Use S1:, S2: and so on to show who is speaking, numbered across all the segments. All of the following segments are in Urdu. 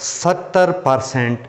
S1: 70%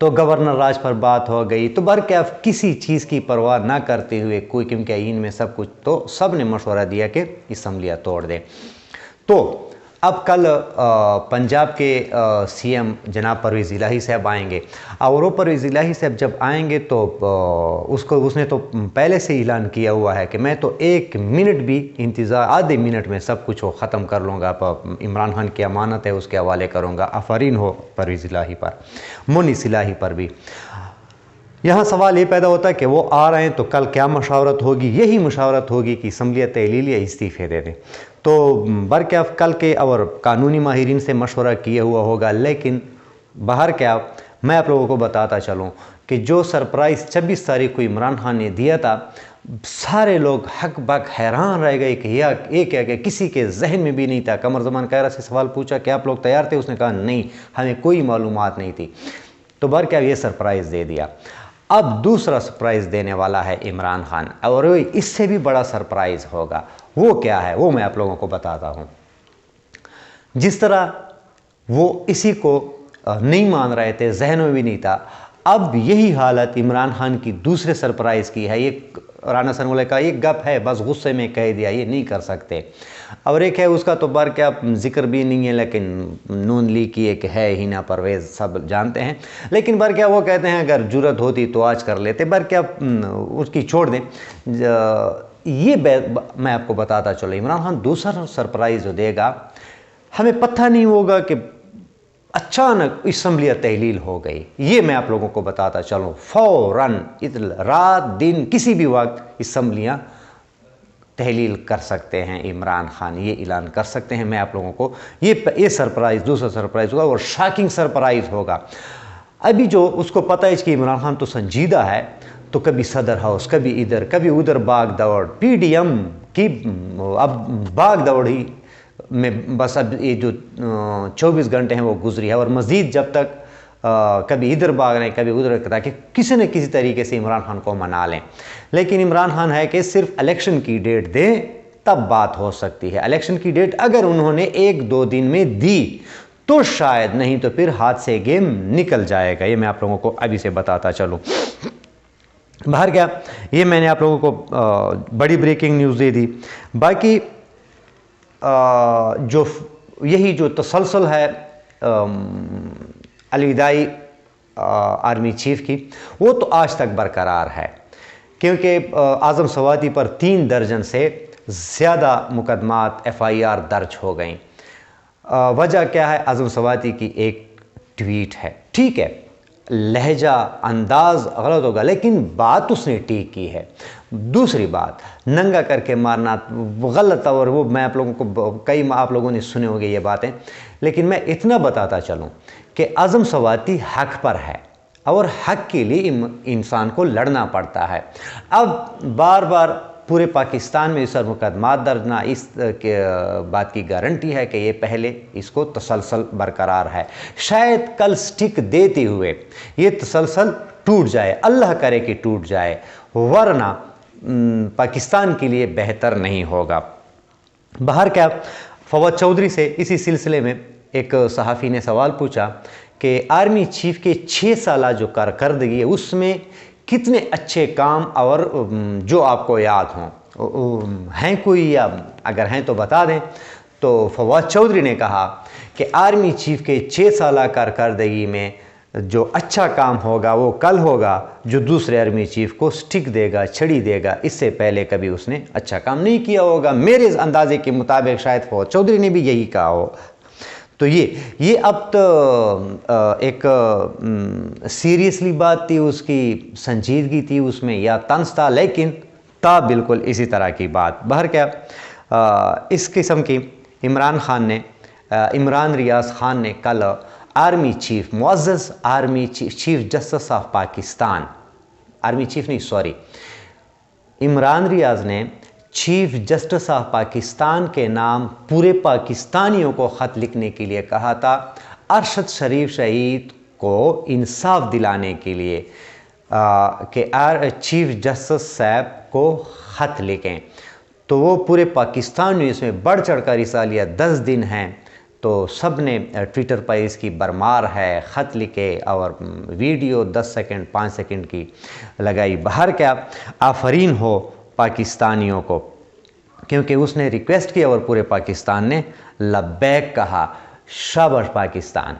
S1: تو گورنر راج پر بات ہو گئی، تو برکیف کسی چیز کی پرواہ نہ کرتے ہوئے کوئی، کیونکہ آئین میں سب کچھ، تو سب نے مشورہ دیا کہ اسمبلیاں توڑ دیں۔ تو اب کل پنجاب کے سی ایم جناب پرویز الہی صاحب آئیں گے، اور وہ پرویز الہی صاحب جب آئیں گے تو اس نے تو پہلے سے اعلان کیا ہوا ہے کہ میں تو 1 منٹ بھی انتظار، آدھے منٹ میں سب کچھ ختم کر لوں گا، عمران خان کی امانت ہے اس کے حوالے کروں گا۔ آفرین ہو پرویز الہی پر، مونس الہی پر بھی۔ یہاں سوال یہ پیدا ہوتا ہے کہ وہ آ رہے ہیں تو کل کیا مشاورت ہوگی؟ یہی مشاورت ہوگی کہ اسمبلیاں تحلیل یا استعفے دے دیں۔ تو برکیف کل کے اور قانونی ماہرین سے مشورہ کیا ہوا ہوگا، لیکن باہر کیا میں آپ لوگوں کو بتاتا چلوں کہ جو سرپرائز 26 تاریخ کو عمران خان نے دیا تھا، سارے لوگ حق بک حیران رہ گئے کہ یہ کیا کہ کسی کے ذہن میں بھی نہیں تھا۔ قمر زمان کائرہ سے سوال پوچھا کہ آپ لوگ تیار تھے؟ اس نے کہا نہیں، ہمیں کوئی معلومات نہیں تھی۔ تو برکیف یہ سرپرائز دے دیا۔ اب دوسرا سرپرائز دینے والا ہے عمران خان، اور اس سے بھی بڑا سرپرائز ہوگا۔ وہ کیا ہے وہ میں آپ لوگوں کو بتاتا ہوں۔ جس طرح وہ اسی کو نہیں مان رہے تھے، ذہن میں بھی نہیں تھا، اب یہی حالت عمران خان کی دوسرے سرپرائز کی ہے۔ یہ رانا ثناءاللہ کا ایک گپ ہے، بس غصے میں کہہ دیا، یہ نہیں کر سکتے۔ اور ایک ہے اس کا تو کیا ذکر بھی نہیں ہے، لیکن نون لیگ کی ایک ہے ہینا پرویز، سب جانتے ہیں، لیکن کیا وہ کہتے ہیں اگر جرت ہوتی تو آج کر لیتے۔ کیا اس کی چھوڑ دیں۔ یہ میں آپ کو بتاتا چلو، عمران خان دوسرا سرپرائز جو دے گا، ہمیں پتہ نہیں ہوگا کہ اچانک اسمبلیاں تحلیل ہو گئی۔ یہ میں آپ لوگوں کو بتاتا چلوں، فوراً رات دن کسی بھی وقت اسمبلیاں تحلیل کر سکتے ہیں عمران خان، یہ اعلان کر سکتے ہیں۔ میں آپ لوگوں کو یہ سرپرائز، دوسرا سرپرائز ہوگا، اور شاکنگ سرپرائز ہوگا۔ ابھی جو اس کو پتہ ہے کہ عمران خان تو سنجیدہ ہے، تو کبھی صدر ہاؤس، کبھی ادھر کبھی ادھر بھاگ دوڑ، پی ڈی ایم کی اب بھاگ دوڑ ہی میں بس اب یہ جو 24 گھنٹے ہیں وہ گزری ہے، اور مزید جب تک کبھی ادھر بھاگ رہے ہیں کبھی ادھر، تاکہ کسی نہ کسی طریقے سے عمران خان کو منا لیں۔ لیکن عمران خان ہے کہ صرف الیکشن کی ڈیٹ دیں تب بات ہو سکتی ہے۔ الیکشن کی ڈیٹ اگر انہوں نے 1-2 دن میں دی تو شاید، نہیں تو پھر ہاتھ سے گیم نکل جائے گا۔ یہ میں آپ لوگوں کو ابھی سے بتاتا چلوں۔ باہر کیا یہ میں نے آپ لوگوں کو بڑی بریکنگ نیوز دے دی۔ باقی جو یہی جو تسلسل ہے الوداعی آرمی چیف کی، وہ تو آج تک برقرار ہے، کیونکہ اعظم سواتی پر 3 درجن سے زیادہ مقدمات FIR درج ہو گئیں۔ وجہ کیا ہے؟ اعظم سواتی کی ایک ٹویٹ ہے۔ ٹھیک ہے، لہجہ انداز غلط ہوگا، لیکن بات اس نے ٹھیک کی ہے۔ دوسری بات، ننگا کر کے مارنا غلط، اور وہ میں آپ لوگوں کو کئی آپ لوگوں نے سنے ہوگے یہ باتیں، لیکن میں اتنا بتاتا چلوں کہ اعظم سواتی حق پر ہے، اور حق کے لیے انسان کو لڑنا پڑتا ہے۔ اب بار بار پورے پاکستان میں اس پر مقدمات درج نہ، اس بات کی گارنٹی ہے کہ یہ پہلے اس کو تسلسل برقرار ہے۔ شاید کل سٹک دیتے ہوئے یہ تسلسل ٹوٹ جائے، اللہ کرے کہ ٹوٹ جائے، ورنہ پاکستان کے لیے بہتر نہیں ہوگا۔ باہر کیا فواد چودھری سے اسی سلسلے میں ایک صحافی نے سوال پوچھا کہ آرمی چیف کے 6 سالہ جو کارکردگی ہے اس میں کتنے اچھے کام اور جو آپ کو یاد ہوں ہیں کوئی، یا اگر ہیں تو بتا دیں۔ تو فواد چودھری نے کہا کہ آرمی چیف کے 6 سالہ کارکردگی میں جو اچھا کام ہوگا وہ کل ہوگا، جو دوسرے آرمی چیف کو سٹک دے گا، چھڑی دے گا، اس سے پہلے کبھی اس نے اچھا کام نہیں کیا ہوگا۔ میرے اندازے کے مطابق شاید فواد چودھری نے بھی یہی کہا ہو۔ تو یہ اب تو ایک سیریسلی بات تھی، اس کی سنجیدگی تھی اس میں، یا طنز تھا، لیکن تھا بالکل اسی طرح کی بات۔ باہر کیا اس قسم کی عمران ریاض خان نے کل آرمی چیف، معزز army chief justice of Pakistan, Imran Riaz نے چیف جسٹس آف پاکستان کے نام پورے پاکستانیوں کو خط لکھنے کے لیے کہا تھا، ارشد شریف شہید کو انصاف دلانے کے لیے کہ چیف جسٹس صاحب کو خط لکھیں۔ تو وہ پورے پاکستان نے اس میں بڑھ چڑھ کر حصہ لیا۔ 10 دن ہیں تو سب نے ٹویٹر پر اس کی برمار ہے، خط لکھے اور ویڈیو 10 سیکنڈ 5 سیکنڈ کی لگائی۔ باہر کیا آفرین ہو پاکستانیوں کو، کیونکہ اس نے ریکویسٹ کی اور پورے پاکستان نے لبیک کہا۔ شاباش پاکستان،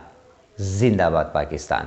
S1: زندہ باد پاکستان۔